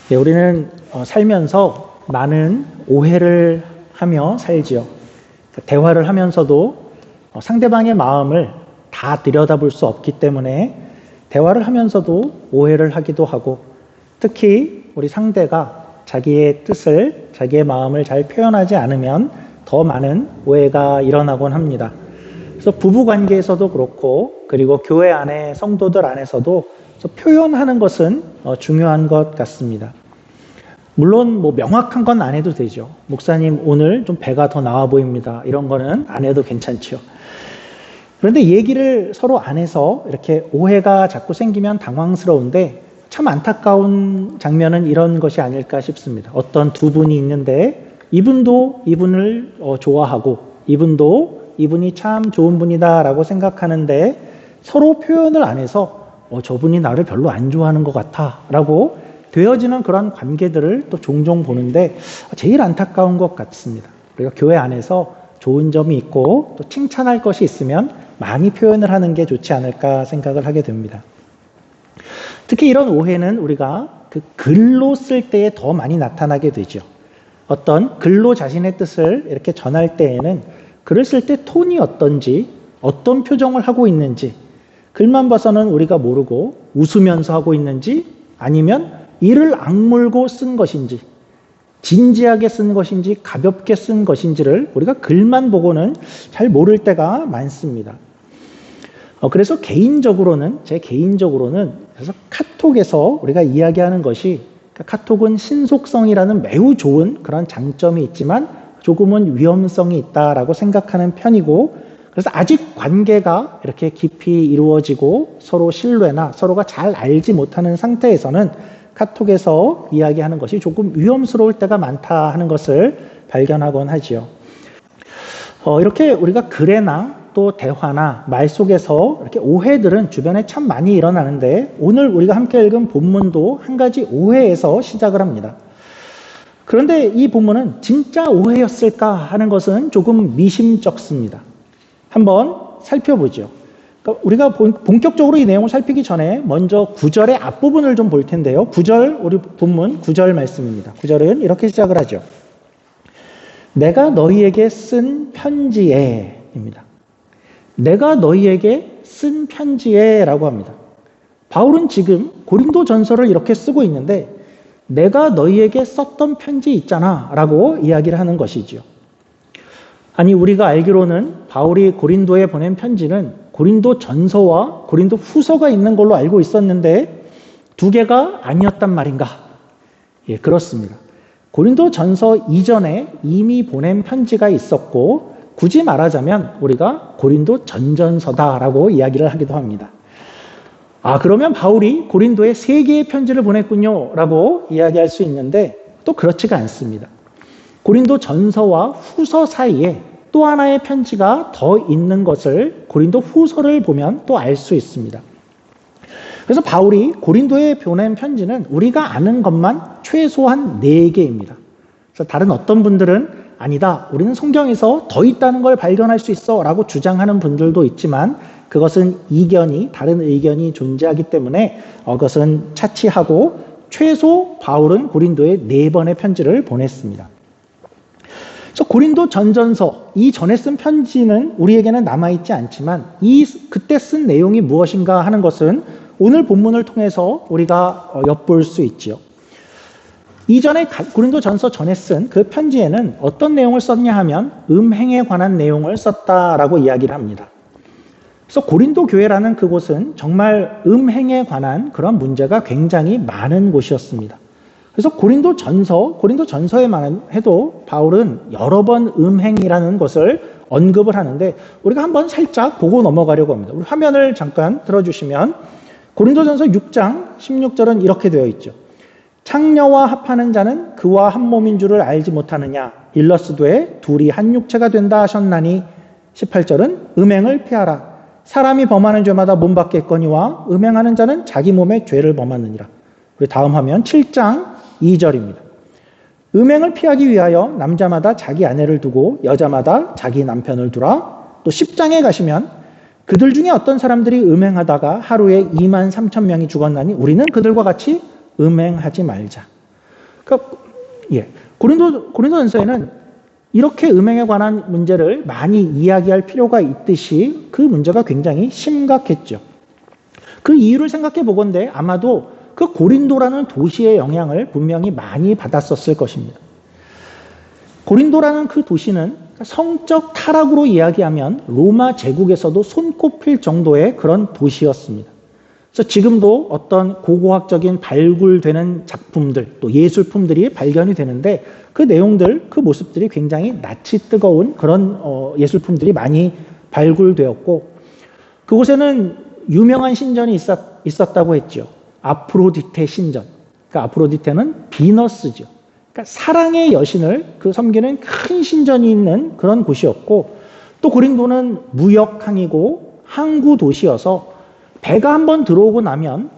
네, 우리는 살면서 많은 오해를 하며 살지요. 대화를 하면서도 상대방의 마음을 다 들여다볼 수 없기 때문에 대화를 하면서도 오해를 하기도 하고, 특히 우리 상대가 자기의 뜻을, 자기의 마음을 잘 표현하지 않으면 더 많은 오해가 일어나곤 합니다. 그래서 부부 관계에서도 그렇고, 그리고 교회 안에 성도들 안에서도 표현하는 것은 중요한 것 같습니다. 물론 명확한 건 안 해도 되죠. 목사님 오늘 좀 배가 더 나와 보입니다. 이런 거는 안 해도 괜찮죠. 그런데 얘기를 서로 안 해서 이렇게 오해가 자꾸 생기면 당황스러운데, 참 안타까운 장면은 이런 것이 아닐까 싶습니다. 어떤 두 분이 있는데 이분도 이분을 좋아하고, 이분도 이분이 참 좋은 분이다 라고 생각하는데 서로 표현을 안 해서 저분이 나를 별로 안 좋아하는 것 같아 라고 되어지는 그런 관계들을 또 종종 보는데, 제일 안타까운 것 같습니다. 우리가 교회 안에서 좋은 점이 있고 또 칭찬할 것이 있으면 많이 표현을 하는 게 좋지 않을까 생각을 하게 됩니다. 특히 이런 오해는 우리가 그 글로 쓸 때에 더 많이 나타나게 되죠. 어떤 글로 자신의 뜻을 이렇게 전할 때에는 글을 쓸 때 톤이 어떤지, 어떤 표정을 하고 있는지, 글만 봐서는 우리가 모르고 웃으면서 하고 있는지, 아니면 이를 악물고 쓴 것인지, 진지하게 쓴 것인지, 가볍게 쓴 것인지를 우리가 글만 보고는 잘 모를 때가 많습니다. 그래서 제 개인적으로는 그래서 카톡에서 우리가 이야기하는 것이, 카톡은 신속성이라는 매우 좋은 그런 장점이 있지만 조금은 위험성이 있다라고 생각하는 편이고, 그래서 아직 관계가 이렇게 깊이 이루어지고 서로 신뢰나 서로가 잘 알지 못하는 상태에서는 카톡에서 이야기하는 것이 조금 위험스러울 때가 많다 하는 것을 발견하곤 하지요. 이렇게 우리가 글에나 또 대화나 말 속에서 이렇게 오해들은 주변에 참 많이 일어나는데, 오늘 우리가 함께 읽은 본문도 한 가지 오해에서 시작을 합니다. 그런데 이 본문은 진짜 오해였을까 하는 것은 조금 미심쩍습니다. 한번 살펴보죠. 그러니까 우리가 본격적으로 이 내용을 살피기 전에 먼저 9절의 앞부분을 좀 볼 텐데요. 9절, 우리 본문 9절 말씀입니다. 9절은 이렇게 시작을 하죠. 내가 너희에게 쓴 편지에 입니다. 내가 너희에게 쓴 편지에 라고 합니다. 바울은 지금 고린도 전서를 이렇게 쓰고 있는데, 내가 너희에게 썼던 편지 있잖아 라고 이야기를 하는 것이지요. 아니, 우리가 알기로는 바울이 고린도에 보낸 편지는 고린도 전서와 고린도 후서가 있는 걸로 알고 있었는데 두 개가 아니었단 말인가? 예, 그렇습니다. 고린도 전서 이전에 이미 보낸 편지가 있었고, 굳이 말하자면 우리가 고린도 전전서다라고 이야기를 하기도 합니다. 그러면 바울이 고린도에 3개의 편지를 보냈군요 라고 이야기할 수 있는데, 또 그렇지가 않습니다. 고린도 전서와 후서 사이에 또 하나의 편지가 더 있는 것을 고린도 후서를 보면 또 알 수 있습니다. 그래서 바울이 고린도에 보낸 편지는 우리가 아는 것만 최소한 4개입니다. 그래서 다른 어떤 분들은 아니다, 우리는 성경에서 더 있다는 걸 발견할 수 있어 라고 주장하는 분들도 있지만, 그것은 다른 의견이 존재하기 때문에 그것은 차치하고, 최소 바울은 고린도에 4번의 편지를 보냈습니다. 그래서 고린도 전전서, 이 전에 쓴 편지는 우리에게는 남아있지 않지만 그때 쓴 내용이 무엇인가 하는 것은 오늘 본문을 통해서 우리가 엿볼 수 있지요. 이전에 고린도 전서 전에 쓴 그 편지에는 어떤 내용을 썼냐 하면 음행에 관한 내용을 썼다라고 이야기를 합니다. 그래서 고린도 교회라는 그곳은 정말 음행에 관한 그런 문제가 굉장히 많은 곳이었습니다. 그래서 고린도 전서에만 해도 바울은 여러 번 음행이라는 것을 언급을 하는데, 우리가 한번 살짝 보고 넘어가려고 합니다. 우리 화면을 잠깐 들어주시면 고린도전서 6장 16절은 이렇게 되어 있죠. 창녀와 합하는 자는 그와 한 몸인 줄을 알지 못하느냐, 일러스되 둘이 한 육체가 된다 하셨나니, 18절은 음행을 피하라. 사람이 범하는 죄마다 몸 받겠거니와 음행하는 자는 자기 몸에 죄를 범하느니라. 우리 다음 화면 7장 2절입니다. 음행을 피하기 위하여 남자마다 자기 아내를 두고 여자마다 자기 남편을 두라. 또 10장에 가시면 그들 중에 어떤 사람들이 음행하다가 하루에 23,000명이 죽었나니 우리는 그들과 같이 음행하지 말자. 그러니까 고린도전서에는 이렇게 음행에 관한 문제를 많이 이야기할 필요가 있듯이 그 문제가 굉장히 심각했죠. 그 이유를 생각해 보건대 아마도 그 고린도라는 도시의 영향을 분명히 많이 받았었을 것입니다. 고린도라는 그 도시는 성적 타락으로 이야기하면 로마 제국에서도 손꼽힐 정도의 그런 도시였습니다. 그래서 지금도 어떤 고고학적인 발굴되는 작품들, 또 예술품들이 발견이 되는데 그 내용들, 그 모습들이 굉장히 낯이 뜨거운 그런 예술품들이 많이 발굴되었고, 그곳에는 유명한 신전이 있었다고 했죠. 아프로디테 신전. 그러니까 아프로디테는 비너스죠. 그러니까 사랑의 여신을 섬기는 큰 신전이 있는 그런 곳이었고, 또 고린도는 무역항이고 항구 도시여서 배가 한번 들어오고 나면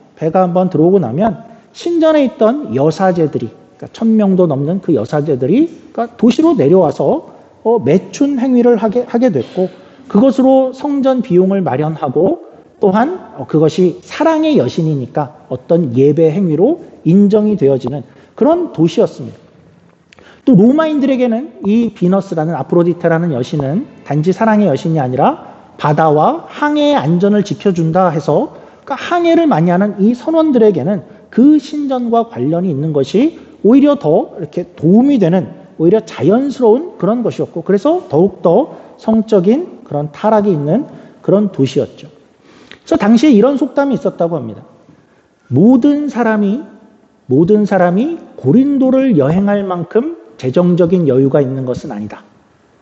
신전에 있던 여사제들이, 그러니까 1000명도 넘는 그 여사제들이 그러니까 도시로 내려와서 매춘 행위를 하게 됐고, 그것으로 성전 비용을 마련하고, 또한 그것이 사랑의 여신이니까 어떤 예배 행위로 인정이 되어지는 그런 도시였습니다. 또 로마인들에게는 이 비너스라는 아프로디테라는 여신은 단지 사랑의 여신이 아니라 바다와 항해의 안전을 지켜준다 해서 그러니까 항해를 많이 하는 이 선원들에게는 그 신전과 관련이 있는 것이 오히려 더 이렇게 도움이 되는, 오히려 자연스러운 그런 것이었고, 그래서 더욱더 성적인 그런 타락이 있는 그런 도시였죠. 그래서 당시에 이런 속담이 있었다고 합니다. 모든 사람이 고린도를 여행할 만큼 재정적인 여유가 있는 것은 아니다.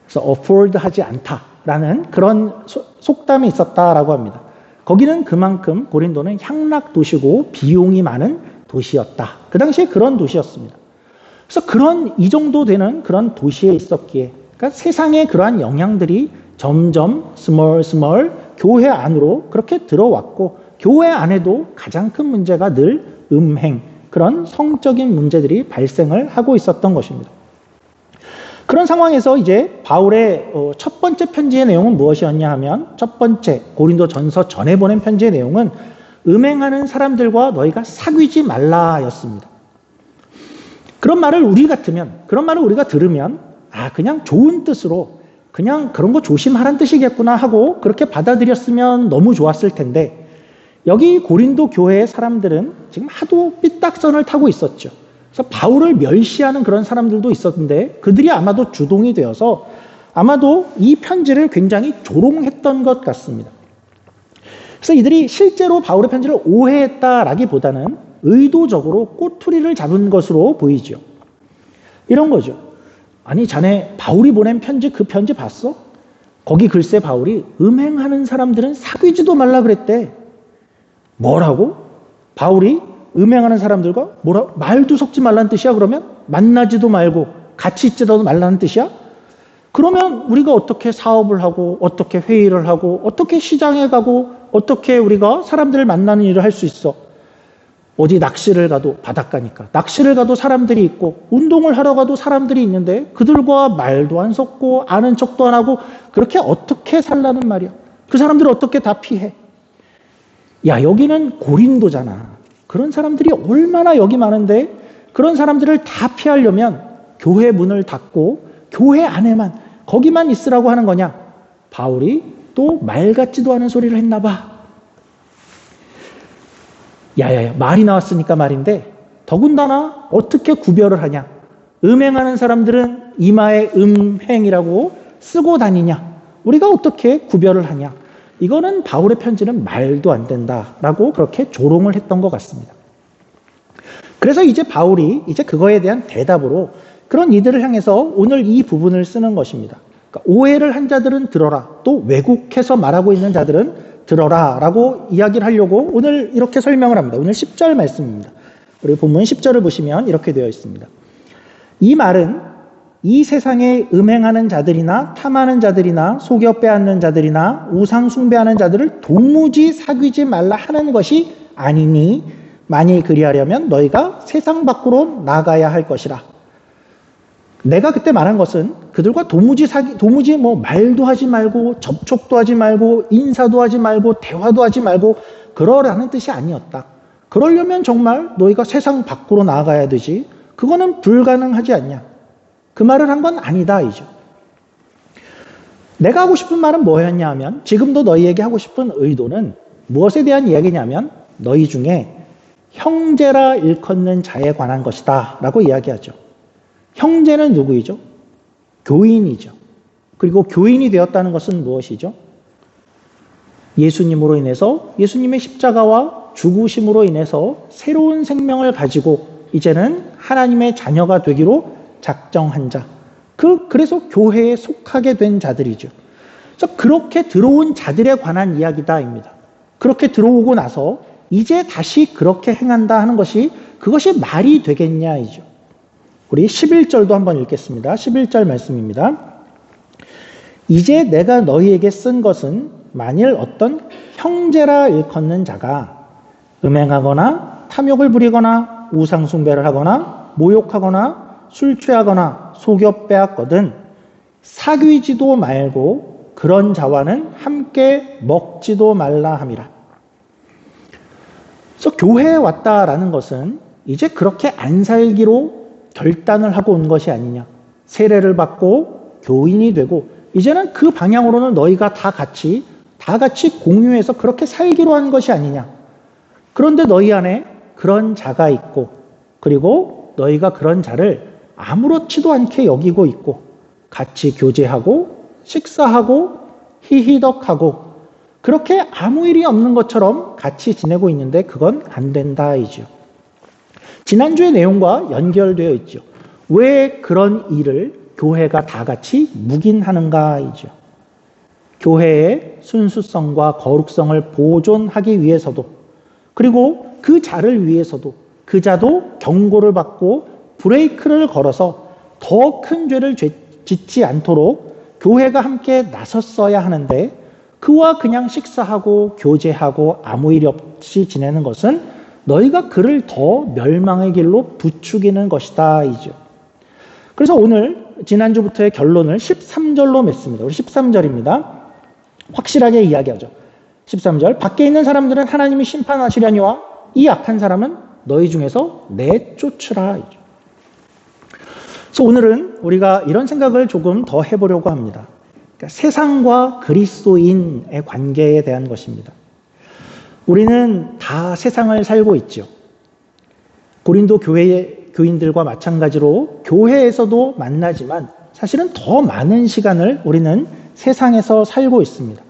그래서 afford 하지 않다라는 그런 속담이 있었다라고 합니다. 거기는 그만큼 고린도는 향락 도시고 비용이 많은 도시였다. 그 당시에 그런 도시였습니다. 그래서 그런 이 정도 되는 그런 도시에 있었기에, 그러니까 세상의 그러한 영향들이 점점 스멀스멀 교회 안으로 그렇게 들어왔고, 교회 안에도 가장 큰 문제가 늘 음행, 그런 성적인 문제들이 발생을 하고 있었던 것입니다. 그런 상황에서 이제 바울의 첫 번째 편지의 내용은 무엇이었냐 하면, 첫 번째 고린도전서 전에 보낸 편지의 내용은 음행하는 사람들과 너희가 사귀지 말라였습니다. 그런 말을 우리가 들으면 그냥 좋은 뜻으로 그냥 그런 거 조심하라는 뜻이겠구나 하고 그렇게 받아들였으면 너무 좋았을 텐데, 여기 고린도 교회의 사람들은 지금 하도 삐딱선을 타고 있었죠. 그래서 바울을 멸시하는 그런 사람들도 있었는데 그들이 아마도 주동이 되어서 아마도 이 편지를 굉장히 조롱했던 것 같습니다. 그래서 이들이 실제로 바울의 편지를 오해했다라기보다는 의도적으로 꼬투리를 잡은 것으로 보이죠. 이런 거죠. 아니 자네 바울이 보낸 편지, 그 편지 봤어? 거기 글쎄 바울이 음행하는 사람들은 사귀지도 말라 그랬대. 뭐라고? 바울이 음행하는 사람들과 말도 섞지 말라는 뜻이야? 그러면 만나지도 말고 같이 있지도 말라는 뜻이야? 그러면 우리가 어떻게 사업을 하고 어떻게 회의를 하고 어떻게 시장에 가고 어떻게 우리가 사람들을 만나는 일을 할 수 있어? 어디 낚시를 가도, 바닷가니까 낚시를 가도 사람들이 있고 운동을 하러 가도 사람들이 있는데 그들과 말도 안 섞고 아는 척도 안 하고 그렇게 어떻게 살라는 말이야? 그 사람들을 어떻게 다 피해? 야, 여기는 고린도잖아. 그런 사람들이 얼마나 여기 많은데 그런 사람들을 다 피하려면 교회 문을 닫고 교회 안에만, 거기만 있으라고 하는 거냐? 바울이 또 말 같지도 않은 소리를 했나 봐. 야야야, 말이 나왔으니까 말인데 더군다나 어떻게 구별을 하냐? 음행하는 사람들은 이마에 음행이라고 쓰고 다니냐? 우리가 어떻게 구별을 하냐? 이거는 바울의 편지는 말도 안 된다라고 그렇게 조롱을 했던 것 같습니다. 그래서 이제 바울이 이제 그거에 대한 대답으로 그런 이들을 향해서 오늘 이 부분을 쓰는 것입니다. 그러니까 오해를 한 자들은 들어라, 또 왜곡해서 말하고 있는 자들은 들어라 라고 이야기를 하려고 오늘 이렇게 설명을 합니다. 오늘 10절 말씀입니다. 우리 본문 10절을 보시면 이렇게 되어 있습니다. 이 말은 이 세상에 음행하는 자들이나 탐하는 자들이나 속여 빼앗는 자들이나 우상 숭배하는 자들을 도무지 사귀지 말라 하는 것이 아니니, 만일 그리하려면 너희가 세상 밖으로 나가야 할 것이라. 내가 그때 말한 것은 그들과 도무지 말도 하지 말고 접촉도 하지 말고 인사도 하지 말고 대화도 하지 말고 그러라는 뜻이 아니었다. 그러려면 정말 너희가 세상 밖으로 나아가야 되지. 그거는 불가능하지 않냐. 그 말을 한 건 아니다 이죠. 내가 하고 싶은 말은 뭐였냐 하면 지금도 너희에게 하고 싶은 의도는 무엇에 대한 이야기냐면 너희 중에 형제라 일컫는 자에 관한 것이다 라고 이야기하죠. 형제는 누구이죠? 교인이죠. 그리고 교인이 되었다는 것은 무엇이죠? 예수님으로 인해서 예수님의 십자가와 죽으심으로 인해서 새로운 생명을 가지고 이제는 하나님의 자녀가 되기로 작정한 자. 그래서 교회에 속하게 된 자들이죠. 그래서 그렇게 들어온 자들에 관한 이야기다입니다. 그렇게 들어오고 나서 이제 다시 그렇게 행한다 하는 것이 그것이 말이 되겠냐이죠. 우리 11절도 한번 읽겠습니다. 11절 말씀입니다. 이제 내가 너희에게 쓴 것은 만일 어떤 형제라 일컫는 자가 음행하거나 탐욕을 부리거나 우상숭배를 하거나 모욕하거나 술 취하거나 속여 빼앗거든 사귀지도 말고 그런 자와는 함께 먹지도 말라 함이라. 그래서 교회에 왔다라는 것은 이제 그렇게 안 살기로 결단을 하고 온 것이 아니냐. 세례를 받고 교인이 되고 이제는 그 방향으로는 너희가 다 같이 공유해서 그렇게 살기로 한 것이 아니냐. 그런데 너희 안에 그런 자가 있고 그리고 너희가 그런 자를 아무렇지도 않게 여기고 있고 같이 교제하고 식사하고 히히덕하고 그렇게 아무 일이 없는 것처럼 같이 지내고 있는데 그건 안 된다이죠. 지난주의 내용과 연결되어 있죠. 왜 그런 일을 교회가 다 같이 묵인하는가이죠. 교회의 순수성과 거룩성을 보존하기 위해서도 그리고 그 자를 위해서도 그 자도 경고를 받고 브레이크를 걸어서 더 큰 죄를 짓지 않도록 교회가 함께 나섰어야 하는데 그와 그냥 식사하고 교제하고 아무 일 없이 지내는 것은 너희가 그를 더 멸망의 길로 부추기는 것이다 이죠. 그래서 오늘 지난주부터의 결론을 13절로 맺습니다. 우리 13절입니다. 확실하게 이야기하죠. 13절 밖에 있는 사람들은 하나님이 심판하시려니와 이 악한 사람은 너희 중에서 내쫓으라 이죠. 그래서 오늘은 우리가 이런 생각을 조금 더 해보려고 합니다. 그러니까 세상과 그리스도인의 관계에 대한 것입니다. 우리는 다 세상을 살고 있죠. 고린도 교인들과 마찬가지로 교회에서도 만나지만 사실은 더 많은 시간을 우리는 세상에서 살고 있습니다.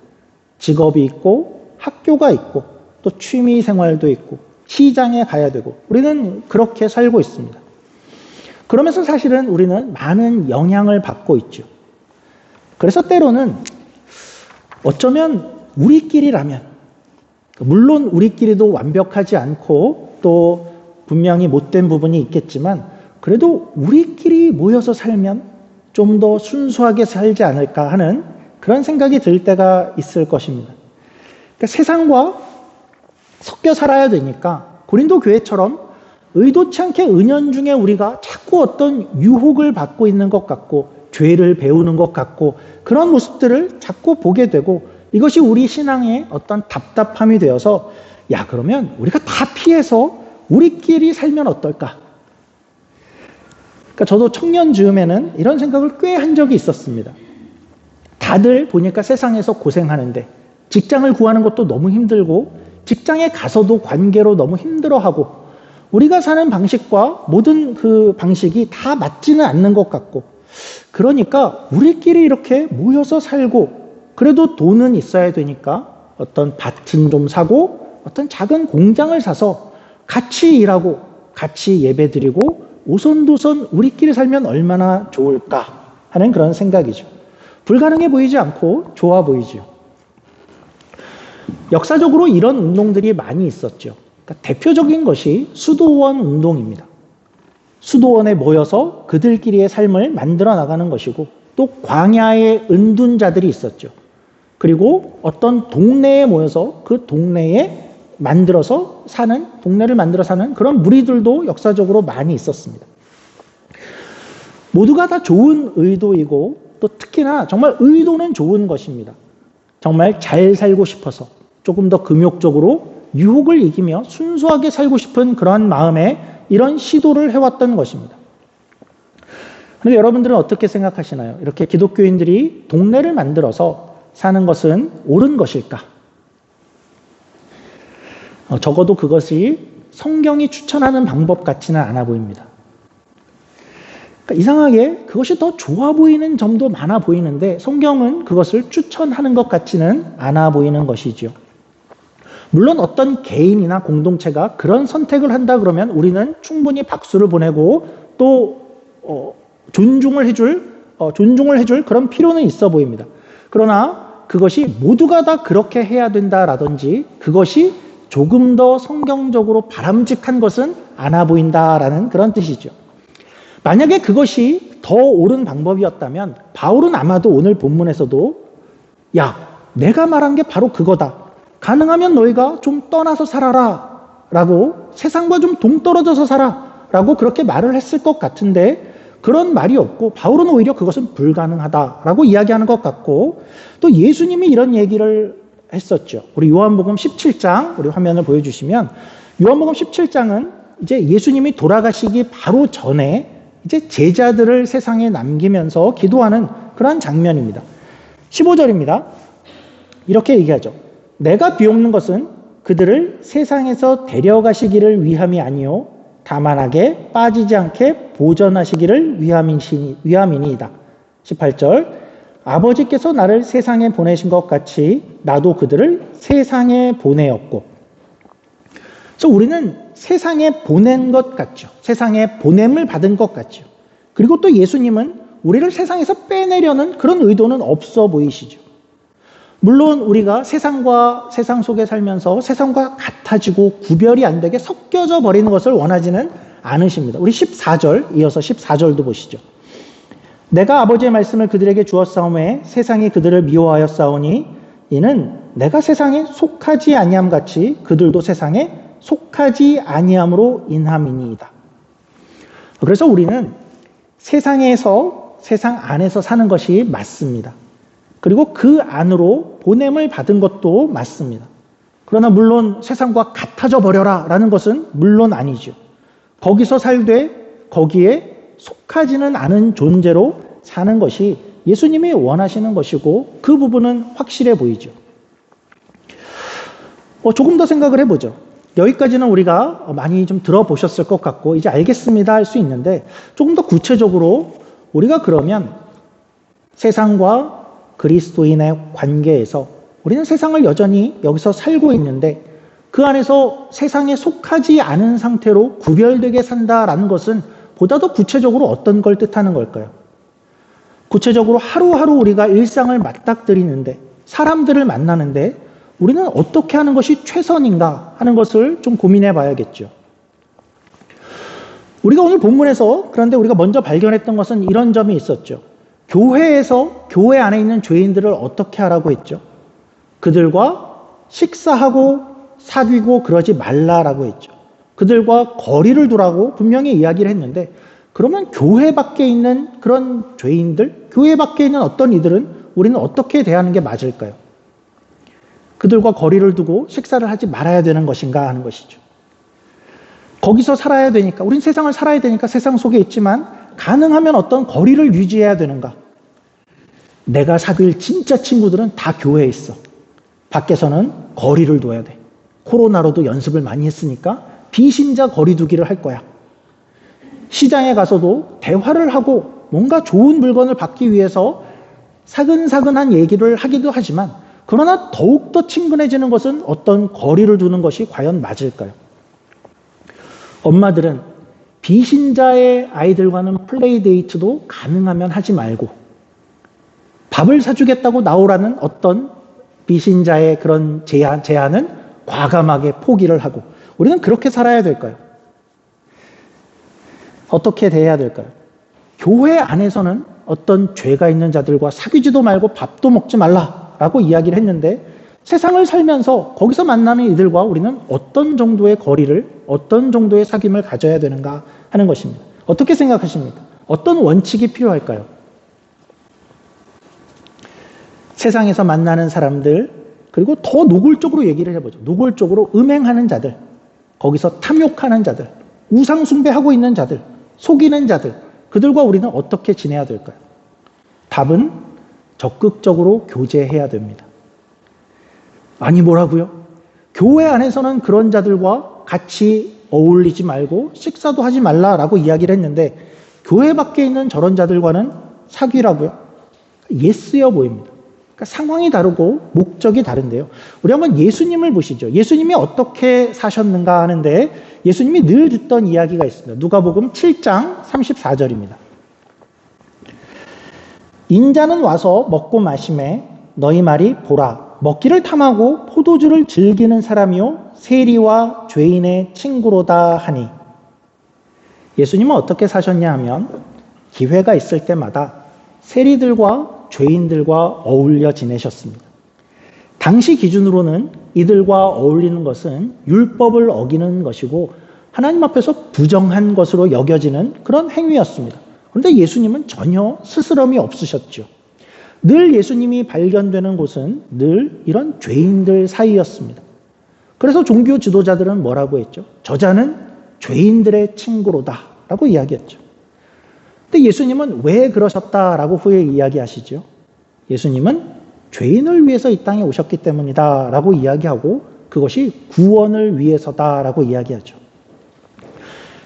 직업이 있고 학교가 있고 또 취미 생활도 있고 시장에 가야 되고 우리는 그렇게 살고 있습니다. 그러면서 사실은 우리는 많은 영향을 받고 있죠. 그래서 때로는 어쩌면 우리끼리라면 물론 우리끼리도 완벽하지 않고 또 분명히 못된 부분이 있겠지만 그래도 우리끼리 모여서 살면 좀 더 순수하게 살지 않을까 하는 그런 생각이 들 때가 있을 것입니다. 그러니까 세상과 섞여 살아야 되니까 고린도 교회처럼 의도치 않게 은연중에 우리가 자꾸 어떤 유혹을 받고 있는 것 같고 죄를 배우는 것 같고 그런 모습들을 자꾸 보게 되고 이것이 우리 신앙의 어떤 답답함이 되어서 야 그러면 우리가 다 피해서 우리끼리 살면 어떨까? 그러니까 저도 청년 즈음에는 이런 생각을 꽤 한 적이 있었습니다. 다들 보니까 세상에서 고생하는데 직장을 구하는 것도 너무 힘들고 직장에 가서도 관계로 너무 힘들어하고 우리가 사는 방식과 모든 그 방식이 다 맞지는 않는 것 같고 그러니까 우리끼리 이렇게 모여서 살고 그래도 돈은 있어야 되니까 어떤 밭은 좀 사고 어떤 작은 공장을 사서 같이 일하고 같이 예배드리고 오손도손 우리끼리 살면 얼마나 좋을까 하는 그런 생각이죠. 불가능해 보이지 않고 좋아 보이죠. 역사적으로 이런 운동들이 많이 있었죠. 그러니까 대표적인 것이 수도원 운동입니다. 수도원에 모여서 그들끼리의 삶을 만들어 나가는 것이고 또 광야에 은둔자들이 있었죠. 그리고 어떤 동네에 모여서 그 동네에 동네를 만들어 사는 그런 무리들도 역사적으로 많이 있었습니다. 모두가 다 좋은 의도이고 또 특히나 정말 의도는 좋은 것입니다. 정말 잘 살고 싶어서 조금 더 금욕적으로 유혹을 이기며 순수하게 살고 싶은 그러한 마음에 이런 시도를 해왔던 것입니다. 그런데 여러분들은 어떻게 생각하시나요? 이렇게 기독교인들이 동네를 만들어서 사는 것은 옳은 것일까? 적어도 그것이 성경이 추천하는 방법 같지는 않아 보입니다. 그러니까 이상하게 그것이 더 좋아 보이는 점도 많아 보이는데 성경은 그것을 추천하는 것 같지는 않아 보이는 것이지요. 물론 어떤 개인이나 공동체가 그런 선택을 한다 그러면 우리는 충분히 박수를 보내고 또 존중을 해줄 그런 필요는 있어 보입니다. 그러나 그것이 모두가 다 그렇게 해야 된다라든지 그것이 조금 더 성경적으로 바람직한 것은 않아 보인다라는 그런 뜻이죠. 만약에 그것이 더 옳은 방법이었다면 바울은 아마도 오늘 본문에서도 야, 내가 말한 게 바로 그거다. 가능하면 너희가 좀 떠나서 살아라 라고 세상과 좀 동떨어져서 살아 라고 그렇게 말을 했을 것 같은데 그런 말이 없고 바울은 오히려 그것은 불가능하다라고 이야기하는 것 같고 또 예수님이 이런 얘기를 했었죠. 우리 요한복음 17장 우리 화면을 보여주시면 요한복음 17장은 이제 예수님이 돌아가시기 바로 전에 이제 제자들을 세상에 남기면서 기도하는 그런 장면입니다. 15절입니다. 이렇게 얘기하죠. 내가 비옵는 것은 그들을 세상에서 데려가시기를 위함이 아니요 다만하게 빠지지 않게 보전하시기를 위함이니이다. 18절 아버지께서 나를 세상에 보내신 것 같이 나도 그들을 세상에 보내었고 그래서 우리는 세상에 보낸 것 같죠. 세상에 보냄을 받은 것 같죠. 그리고 또 예수님은 우리를 세상에서 빼내려는 그런 의도는 없어 보이시죠. 물론 우리가 세상 속에 살면서 세상과 같아지고 구별이 안 되게 섞여져 버리는 것을 원하지는 않으십니다. 우리 14절, 이어서 14절도 보시죠. 내가 아버지의 말씀을 그들에게 주었사오매 세상이 그들을 미워하였사오니 이는 내가 세상에 속하지 아니함 같이 그들도 세상에 속하지 아니함으로 인함이니이다. 그래서 우리는 세상에서 세상 안에서 사는 것이 맞습니다. 그리고 그 안으로 보냄을 받은 것도 맞습니다. 그러나 물론 세상과 같아져 버려라 라는 것은 물론 아니죠. 거기서 살되 거기에 속하지는 않은 존재로 사는 것이 예수님이 원하시는 것이고 그 부분은 확실해 보이죠. 조금 더 생각을 해보죠. 여기까지는 우리가 많이 좀 들어보셨을 것 같고 이제 알겠습니다 할 수 있는데 조금 더 구체적으로 우리가 그러면 세상과 그리스도인의 관계에서 우리는 세상을 여전히 여기서 살고 있는데 그 안에서 세상에 속하지 않은 상태로 구별되게 산다라는 것은 보다 더 구체적으로 어떤 걸 뜻하는 걸까요? 구체적으로 하루하루 우리가 일상을 맞닥뜨리는데 사람들을 만나는데 우리는 어떻게 하는 것이 최선인가 하는 것을 좀 고민해 봐야겠죠. 우리가 오늘 본문에서 그런데 우리가 먼저 발견했던 것은 이런 점이 있었죠. 교회에서 교회 안에 있는 죄인들을 어떻게 하라고 했죠? 그들과 식사하고 사귀고 그러지 말라라고 했죠. 그들과 거리를 두라고 분명히 이야기를 했는데 그러면 교회 밖에 있는 그런 죄인들, 교회 밖에 있는 어떤 이들은 우리는 어떻게 대하는 게 맞을까요? 그들과 거리를 두고 식사를 하지 말아야 되는 것인가 하는 것이죠. 거기서 살아야 되니까, 우린 세상을 살아야 되니까 세상 속에 있지만 가능하면 어떤 거리를 유지해야 되는가? 내가 사귈 진짜 친구들은 다 교회에 있어. 밖에서는 거리를 둬야 돼. 코로나로도 연습을 많이 했으니까 비신자 거리 두기를 할 거야. 시장에 가서도 대화를 하고 뭔가 좋은 물건을 받기 위해서 사근사근한 얘기를 하기도 하지만 그러나 더욱더 친근해지는 것은 어떤 거리를 두는 것이 과연 맞을까요? 엄마들은 비신자의 아이들과는 플레이데이트도 가능하면 하지 말고 밥을 사주겠다고 나오라는 어떤 비신자의 그런 제안은 과감하게 포기를 하고 우리는 그렇게 살아야 될까요? 어떻게 대해야 될까요? 교회 안에서는 어떤 죄가 있는 자들과 사귀지도 말고 밥도 먹지 말라라고 이야기를 했는데 세상을 살면서 거기서 만나는 이들과 우리는 어떤 정도의 거리를, 어떤 정도의 사귐을 가져야 되는가 하는 것입니다. 어떻게 생각하십니까? 어떤 원칙이 필요할까요? 세상에서 만나는 사람들, 그리고 더 노골적으로 얘기를 해보죠. 노골적으로 음행하는 자들, 거기서 탐욕하는 자들, 우상숭배하고 있는 자들, 속이는 자들, 그들과 우리는 어떻게 지내야 될까요? 답은 적극적으로 교제해야 됩니다. 아니 뭐라고요? 교회 안에서는 그런 자들과 같이 어울리지 말고 식사도 하지 말라라고 이야기를 했는데 교회 밖에 있는 저런 자들과는 사귀라고요? 예스여 보입니다. 그러니까 상황이 다르고 목적이 다른데요. 우리 한번 예수님을 보시죠. 예수님이 어떻게 사셨는가 하는데 예수님이 늘 듣던 이야기가 있습니다. 누가복음 7장 34절입니다. 인자는 와서 먹고 마시매 너희 말이 보라 먹기를 탐하고 포도주를 즐기는 사람이요 세리와 죄인의 친구로다 하니 예수님은 어떻게 사셨냐 하면 기회가 있을 때마다 세리들과 죄인들과 어울려 지내셨습니다. 당시 기준으로는 이들과 어울리는 것은 율법을 어기는 것이고 하나님 앞에서 부정한 것으로 여겨지는 그런 행위였습니다. 그런데 예수님은 전혀 스스럼이 없으셨죠. 늘 예수님이 발견되는 곳은 늘 이런 죄인들 사이였습니다. 그래서 종교 지도자들은 뭐라고 했죠? 저자는 죄인들의 친구로다 라고 이야기했죠. 근데 예수님은 왜 그러셨다라고 후에 이야기하시죠? 예수님은 죄인을 위해서 이 땅에 오셨기 때문이다 라고 이야기하고 그것이 구원을 위해서다 라고 이야기하죠.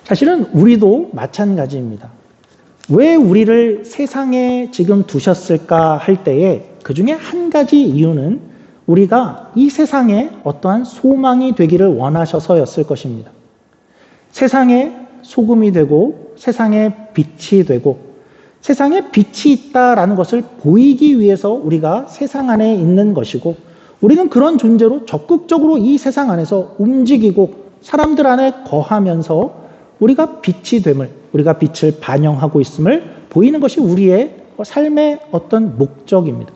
사실은 우리도 마찬가지입니다. 왜 우리를 세상에 지금 두셨을까 할 때에 그 중에 한 가지 이유는 우리가 이 세상에 어떠한 소망이 되기를 원하셔서였을 것입니다. 세상에 소금이 되고 세상에 빛이 되고 세상에 빛이 있다라는 것을 보이기 위해서 우리가 세상 안에 있는 것이고 우리는 그런 존재로 적극적으로 이 세상 안에서 움직이고 사람들 안에 거하면서 우리가 빛이 됨을, 우리가 빛을 반영하고 있음을 보이는 것이 우리의 삶의 어떤 목적입니다.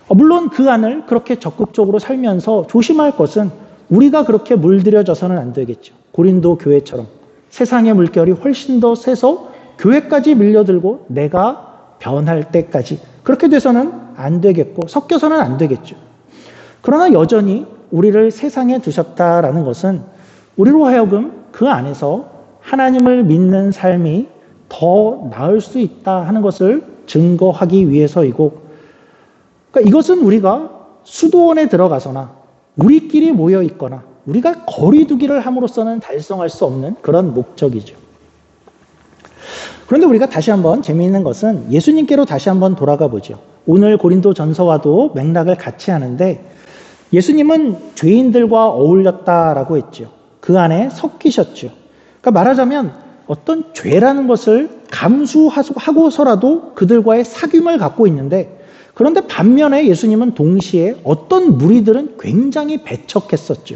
물론 그 안을 그렇게 적극적으로 살면서 조심할 것은 우리가 그렇게 물들여져서는 안 되겠죠. 고린도 교회처럼 세상의 물결이 훨씬 더 세서 교회까지 밀려들고 내가 변할 때까지 그렇게 돼서는 안 되겠고 섞여서는 안 되겠죠. 그러나 여전히 우리를 세상에 두셨다라는 것은 우리로 하여금 그 안에서 하나님을 믿는 삶이 더 나을 수 있다 하는 것을 증거하기 위해서이고 그러니까 이것은 우리가 수도원에 들어가서나 우리끼리 모여 있거나 우리가 거리두기를 함으로써는 달성할 수 없는 그런 목적이죠. 그런데 우리가 다시 한번 재미있는 것은 예수님께로 다시 한번 돌아가 보죠. 오늘 고린도 전서와도 맥락을 같이 하는데 예수님은 죄인들과 어울렸다라고 했죠. 그 안에 섞이셨죠. 그러니까 말하자면 어떤 죄라는 것을 감수하고서라도 그들과의 사귐을 갖고 있는데 그런데 반면에 예수님은 동시에 어떤 무리들은 굉장히 배척했었죠.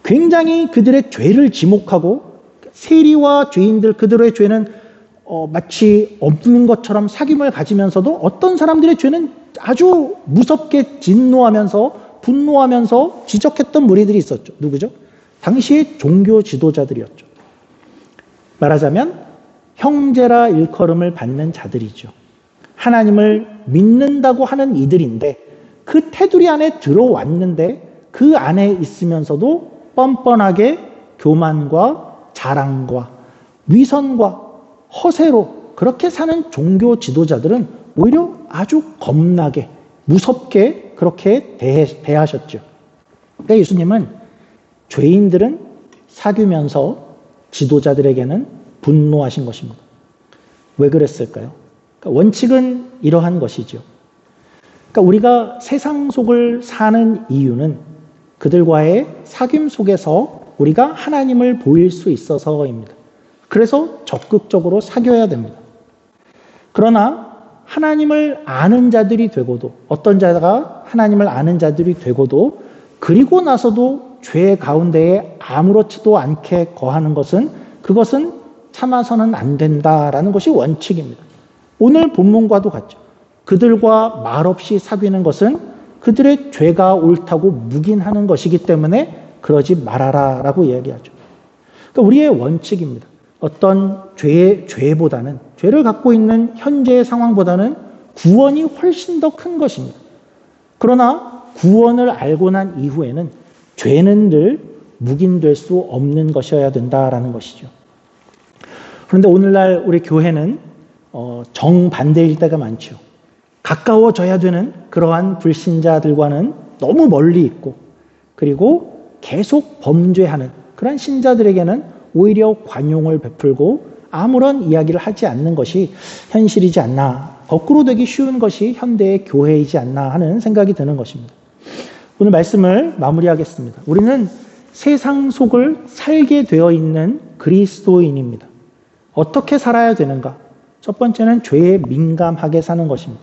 굉장히 그들의 죄를 지목하고 세리와 죄인들 그들의 죄는 마치 없는 것처럼 사귐을 가지면서도 어떤 사람들의 죄는 아주 무섭게 진노하면서 분노하면서 지적했던 무리들이 있었죠. 누구죠? 당시의 종교 지도자들이었죠. 말하자면 형제라 일컬음을 받는 자들이죠. 하나님을 믿는다고 하는 이들인데 그 테두리 안에 들어왔는데 그 안에 있으면서도 뻔뻔하게 교만과 자랑과 위선과 허세로 그렇게 사는 종교 지도자들은 오히려 아주 겁나게 무섭게 그렇게 대하셨죠. 그러니까 예수님은 죄인들은 사귀면서 지도자들에게는 분노하신 것입니다. 왜 그랬을까요? 그러니까 원칙은 이러한 것이죠. 그러니까 우리가 세상 속을 사는 이유는 그들과의 사귐 속에서 우리가 하나님을 보일 수 있어서입니다. 그래서 적극적으로 사귀어야 됩니다. 그러나 하나님을 아는 자들이 되고도 어떤 자가 하나님을 아는 자들이 되고도 그리고 나서도 죄 가운데에 아무렇지도 않게 거하는 것은 그것은 참아서는 안 된다라는 것이 원칙입니다. 오늘 본문과도 같죠. 그들과 말없이 사귀는 것은 그들의 죄가 옳다고 묵인하는 것이기 때문에 그러지 말아라라고 이야기하죠. 그러니까 우리의 원칙입니다. 어떤 죄보다는 죄를 갖고 있는 현재의 상황보다는 구원이 훨씬 더 큰 것입니다. 그러나 구원을 알고 난 이후에는 죄는 늘 묵인될 수 없는 것이어야 된다라는 것이죠. 그런데 오늘날 우리 교회는 정반대일 때가 많죠. 가까워져야 되는 그러한 불신자들과는 너무 멀리 있고, 그리고 계속 범죄하는 그런 신자들에게는 오히려 관용을 베풀고 아무런 이야기를 하지 않는 것이 현실이지 않나, 거꾸로 되기 쉬운 것이 현대의 교회이지 않나 하는 생각이 드는 것입니다. 오늘 말씀을 마무리하겠습니다. 우리는 세상 속을 살게 되어 있는 그리스도인입니다. 어떻게 살아야 되는가? 첫 번째는 죄에 민감하게 사는 것입니다.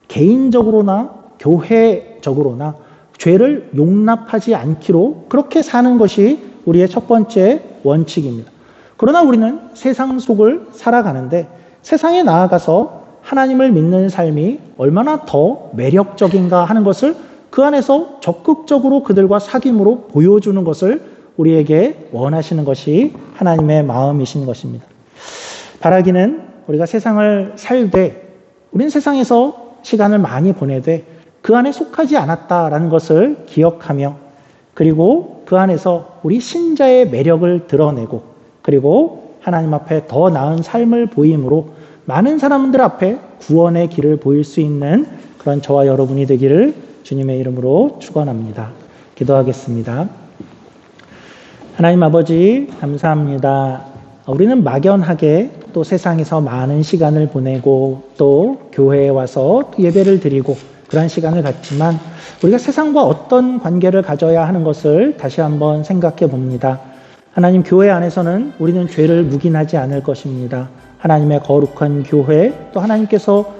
개인적으로나 교회적으로나 죄를 용납하지 않기로 그렇게 사는 것이 우리의 첫 번째 원칙입니다. 그러나 우리는 세상 속을 살아가는데 세상에 나아가서 하나님을 믿는 삶이 얼마나 더 매력적인가 하는 것을 그 안에서 적극적으로 그들과 사귐으로 보여주는 것을 우리에게 원하시는 것이 하나님의 마음이신 것입니다. 바라기는 우리가 세상을 살되 우린 세상에서 시간을 많이 보내되 그 안에 속하지 않았다라는 것을 기억하며, 그리고 그 안에서 우리 신자의 매력을 드러내고, 그리고 하나님 앞에 더 나은 삶을 보임으로 많은 사람들 앞에 구원의 길을 보일 수 있는 그런 저와 여러분이 되기를 주님의 이름으로 축원합니다. 기도하겠습니다. 하나님 아버지, 감사합니다. 우리는 막연하게 또 세상에서 많은 시간을 보내고 또 교회에 와서 예배를 드리고 그런 시간을 갖지만 우리가 세상과 어떤 관계를 가져야 하는 것을 다시 한번 생각해 봅니다. 하나님, 교회 안에서는 우리는 죄를 묵인하지 않을 것입니다. 하나님의 거룩한 교회, 또 하나님께서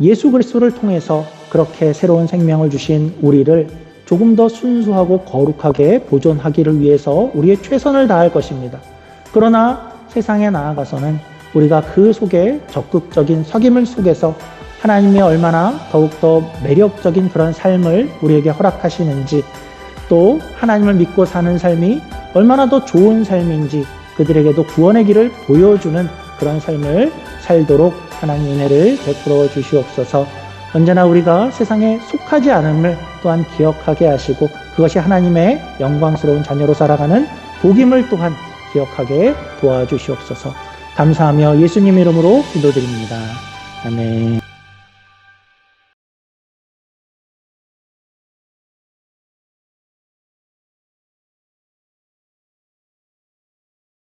예수 그리스도를 통해서 그렇게 새로운 생명을 주신 우리를 조금 더 순수하고 거룩하게 보존하기를 위해서 우리의 최선을 다할 것입니다. 그러나 세상에 나아가서는 우리가 그 속에 적극적인 석임을 속에서 하나님이 얼마나 더욱더 매력적인 그런 삶을 우리에게 허락하시는지, 또 하나님을 믿고 사는 삶이 얼마나 더 좋은 삶인지 그들에게도 구원의 길을 보여주는 그런 삶을 살도록 하나님 은혜를 베풀어 주시옵소서. 언제나 우리가 세상에 속하지 않음을 또한 기억하게 하시고 그것이 하나님의 영광스러운 자녀로 살아가는 복임을 또한 기억하게 도와주시옵소서. 감사하며 예수님 이름으로 기도드립니다. 아멘.